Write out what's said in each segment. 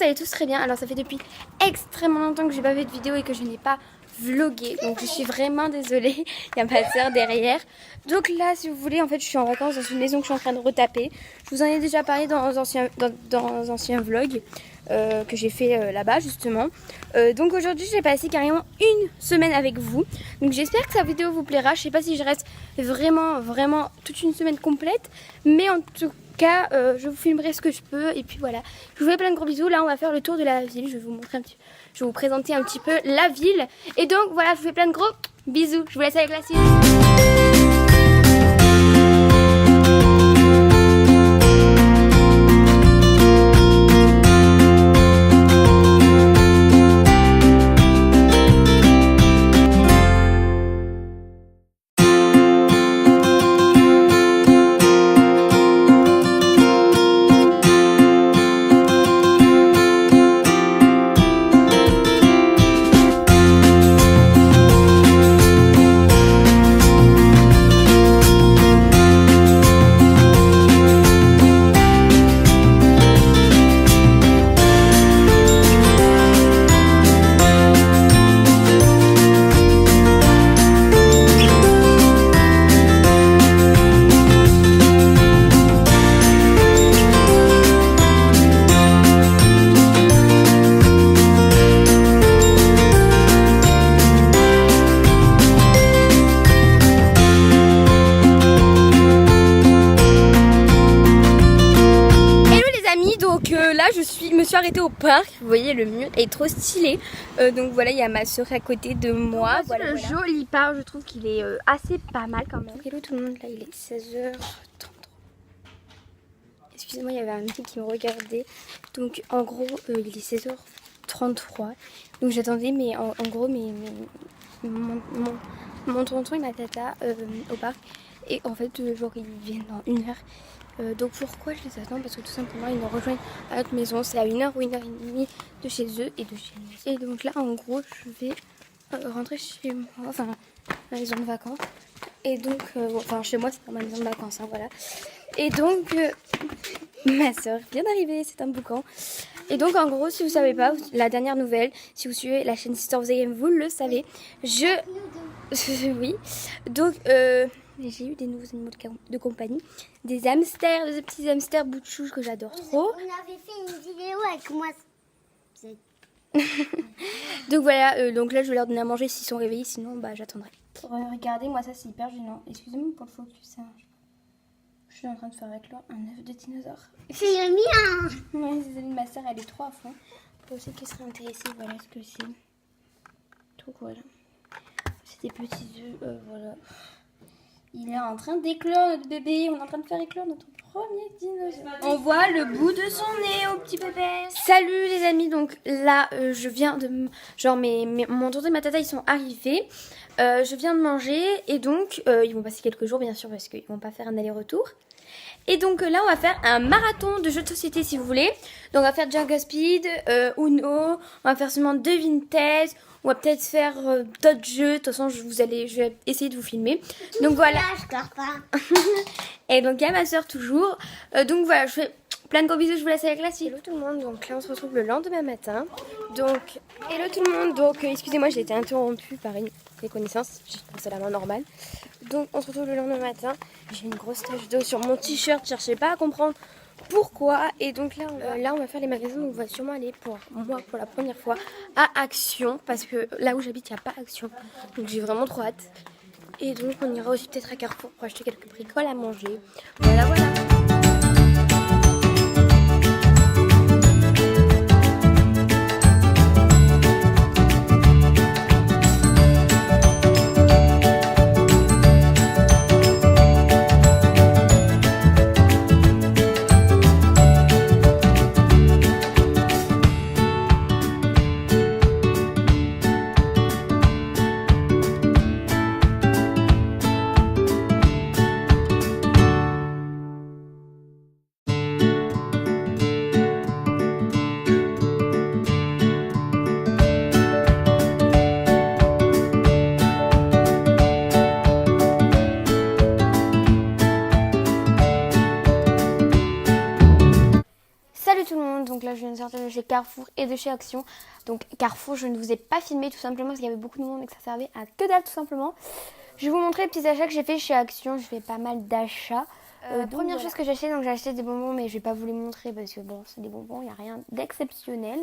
vous allez tous très bien. Alors ça fait depuis extrêmement longtemps que j'ai pas fait de vidéo et que je n'ai pas vlogué. Donc je suis vraiment désolée. Il y a ma soeur derrière. Donc là si vous voulez, en fait je suis en vacances dans une maison que je suis en train de retaper. Je vous en ai déjà parlé dans anciens vlogs que j'ai fait là-bas justement. Donc aujourd'hui j'ai passé carrément une semaine avec vous. Donc j'espère que cette vidéo vous plaira. Je sais pas si je reste vraiment toute une semaine complète. Mais en tout cas je vous filmerai ce que je peux. Et puis voilà. Je vous fais plein de gros bisous. Là on va faire le tour de la ville. Je vais vous montrer je vais vous présenter un petit peu la ville. Et donc voilà, je vous fais plein de gros bisous. Je vous laisse avec la suite. Là je me suis arrêtée au parc. Vous voyez le mur est trop stylé. Donc voilà, il y a ma soeur à côté de moi. Voilà, joli parc, je trouve qu'il est assez pas mal quand même. Hello tout le monde, là il est 16h33. Excusez-moi, il y avait un mec qui me regardait. Donc en gros il est 16h33. Donc j'attendais mais en gros mon tonton et ma tata au parc. Et en fait genre ils viennent dans 1 heure. Donc pourquoi je les attends? Parce que tout simplement ils nous rejoignent à notre maison. C'est à 1 heure ou 1 heure et demie de chez eux et de chez nous. Et donc là en gros je vais rentrer chez moi, enfin ma maison de vacances. Et donc, enfin chez moi c'est pas ma maison de vacances, hein, voilà. Et donc ma soeur vient d'arriver, c'est un boucan. Et donc en gros si vous savez pas, la dernière nouvelle, si vous suivez la chaîne Sister of the Game, vous le savez. Oui, donc j'ai eu des nouveaux animaux de compagnie, des hamsters, des petits hamsters bout de chouche que j'adore trop. On avait fait une vidéo avec moi. Donc voilà, donc là je vais leur donner à manger s'ils sont réveillés, sinon bah j'attendrai. Regardez, moi ça c'est hyper gênant. Excusez-moi pour le focus, hein. Je suis en train de faire avec leur un œuf de dinosaure. C'est le mien. Ouais, désolée, ma soeur elle est trop à fond. Pour ceux qui seraient intéressés, voilà ce que c'est. Donc voilà. C'est des petits œufs, voilà. Il est en train d'éclore notre bébé, on est en train de faire éclore notre premier dinosaure. On voit le bout de son nez au petit bébé. Salut les amis, donc là je viens de... Genre mon tonton et ma tata ils sont arrivés. Je viens de manger et donc ils vont passer quelques jours bien sûr parce qu'ils vont pas faire un aller-retour. Et donc là on va faire un marathon de jeux de société si vous voulez. Donc on va faire Jenga Speed, Uno, on va faire seulement 2 Vintage. On va peut-être faire d'autres jeux. De toute façon, je vais essayer de vous filmer. Donc voilà. Et donc il y a ma soeur toujours. Donc voilà, je fais plein de gros bisous. Je vous laisse avec la suite. Hello tout le monde. Donc là, on se retrouve le lendemain matin. Donc hello tout le monde. Donc excusez-moi, j'ai été interrompue par une connaissance. C'est la main normale. Donc on se retrouve le lendemain matin. J'ai une grosse tache d'eau sur mon t-shirt. Cherchez pas à comprendre pourquoi. Et donc là on va faire les magasins. Donc on va sûrement aller pour la première fois à Action, parce que là où j'habite il n'y a pas Action, donc j'ai vraiment trop hâte. Et donc on ira aussi peut-être à Carrefour pour acheter quelques bricoles à manger. Voilà. sortais de chez Carrefour et de chez Action. Donc Carrefour, je ne vous ai pas filmé tout simplement parce qu'il y avait beaucoup de monde et que ça servait à que dalle tout simplement. Je vais vous montrer les petits achats que j'ai fait chez Action. Je fais pas mal d'achats. Première chose que j'ai acheté, donc j'ai acheté des bonbons, mais je vais pas vous les montrer parce que bon, c'est des bonbons, il n'y a rien d'exceptionnel.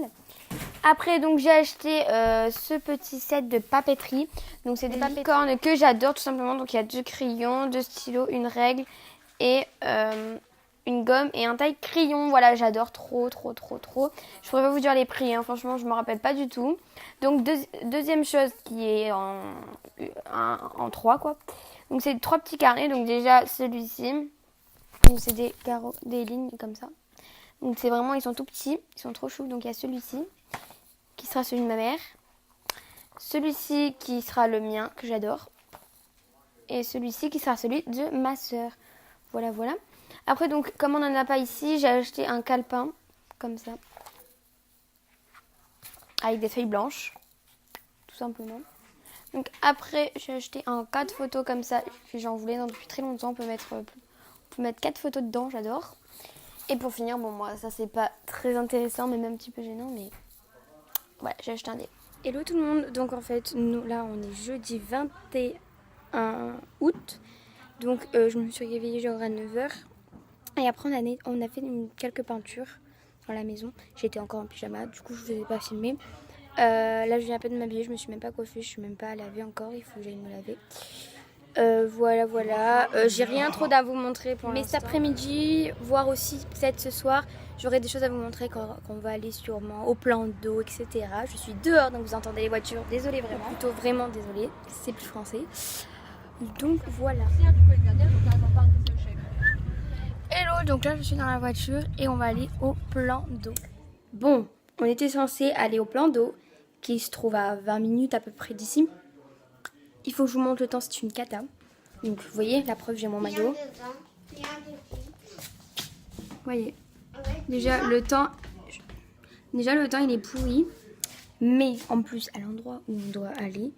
Après, donc j'ai acheté ce petit set de papeterie. Donc c'est des papecornes que j'adore tout simplement. Donc il y a 2 crayons, 2 stylos, une règle et une gomme et un taille crayon. Voilà, j'adore trop. Je pourrais pas vous dire les prix, hein. Franchement, je me rappelle pas du tout. Donc deuxième chose qui est en 3 quoi. Donc c'est 3 petits carnets. Donc déjà celui-ci. Donc c'est des carreaux, des lignes comme ça. Donc c'est vraiment, ils sont tout petits, ils sont trop choux. Donc il y a celui-ci qui sera celui de ma mère, celui-ci qui sera le mien que j'adore, et celui-ci qui sera celui de ma soeur. Voilà. Après donc comme on n'en a pas ici, j'ai acheté un calepin comme ça, avec des feuilles blanches, tout simplement. Donc après j'ai acheté un 4 photos comme ça, j'en voulais depuis très longtemps, on peut mettre 4 photos dedans, j'adore. Et pour finir, bon moi ça c'est pas très intéressant mais même un petit peu gênant, mais voilà, j'ai acheté un dé. Hello tout le monde, donc en fait nous là on est jeudi 21 août. Donc je me suis réveillée genre à 9h. Et après on a fait quelques peintures dans la maison. J'étais encore en pyjama, du coup je vous ai pas filmé. Là je viens à peine de m'habiller, je me suis même pas coiffée, je suis même pas lavée encore, il faut que j'aille me laver. Voilà. J'ai rien trop à vous montrer pour l'instant. Mais cet après-midi, voire aussi peut-être ce soir, j'aurai des choses à vous montrer quand on va aller sûrement au plan d'eau, etc. Je suis dehors, donc vous entendez les voitures. Désolée vraiment. Plutôt vraiment désolée. C'est plus français. Donc voilà. Hello, donc là je suis dans la voiture et on va aller au plan d'eau. Bon, on était censé aller au plan d'eau qui se trouve à 20 minutes à peu près d'ici. Il faut que je vous montre le temps, c'est une cata. Donc vous voyez, la preuve, j'ai mon maillot. Vous voyez, déjà le temps il est pourri. Mais en plus, à l'endroit où on doit aller,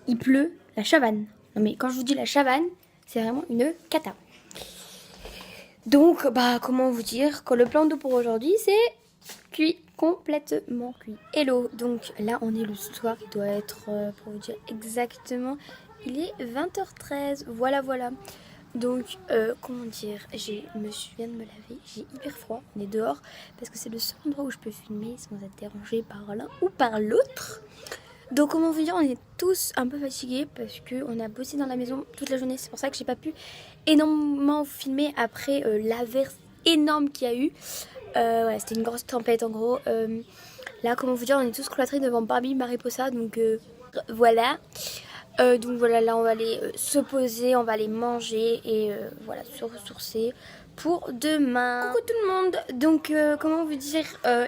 il pleut la chavanne. Non mais quand je vous dis la chavanne, c'est vraiment une cata. Donc, comment vous dire que le plan d'eau pour aujourd'hui, c'est cuit, complètement cuit. Hello, donc là on est le soir, il doit être, pour vous dire exactement, il est 20h13, voilà. Donc, comment dire, viens de me laver, j'ai hyper froid, on est dehors, parce que c'est le seul endroit où je peux filmer sans être dérangée par l'un ou par l'autre. Donc, comment vous dire, on est tous un peu fatigués, parce qu'on a bossé dans la maison toute la journée, c'est pour ça que j'ai pas pu énormément filmer après l'averse énorme qu'il y a eu. Ouais, c'était une grosse tempête en gros. Là, comment vous dire, on est tous cloîtrés devant Barbie Mariposa, donc voilà. Donc voilà, là on va aller se poser, on va aller manger et voilà, se ressourcer pour demain. Coucou tout le monde. Donc comment vous dire,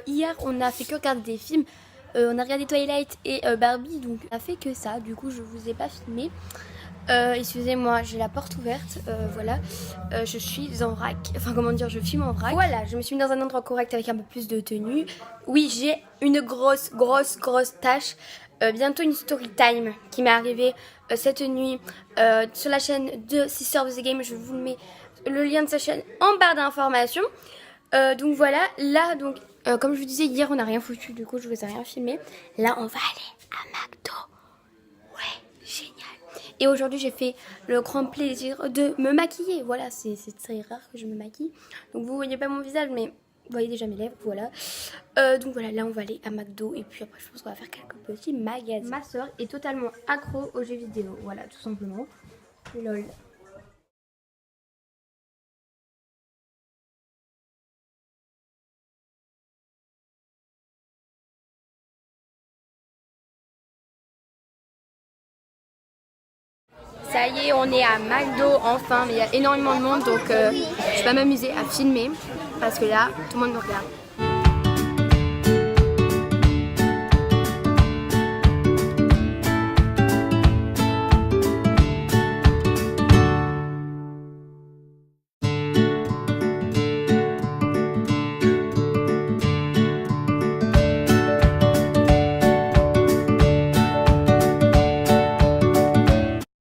hier on a fait que regarder des films. On a regardé Twilight et Barbie, donc on a fait que ça. Du coup je vous ai pas filmé. Excusez-moi, j'ai la porte ouverte, voilà, je suis en vrac, enfin comment dire, je filme en vrac. Voilà, je me suis mis dans un endroit correct avec un peu plus de tenue. Oui, j'ai une grosse tâche, bientôt une story time qui m'est arrivée cette nuit sur la chaîne de Sister of the Game. Je vous mets le lien de sa chaîne en barre d'informations. Donc voilà, là donc, comme je vous disais hier, on n'a rien foutu, du coup je vous ai rien filmé. Là on va aller à McDo. Génial. Et aujourd'hui j'ai fait le grand plaisir de me maquiller. Voilà, c'est très rare que je me maquille. Donc vous voyez pas mon visage, mais vous voyez déjà mes lèvres, voilà. Donc voilà, là on va aller à McDo. Et puis après je pense qu'on va faire quelques petits magasins. Ma soeur est totalement accro aux jeux vidéo. Voilà, tout simplement. Lol. Ça y est, on est à McDo enfin, mais il y a énormément de monde, donc je vais pas m'amuser à filmer parce que là, tout le monde me regarde.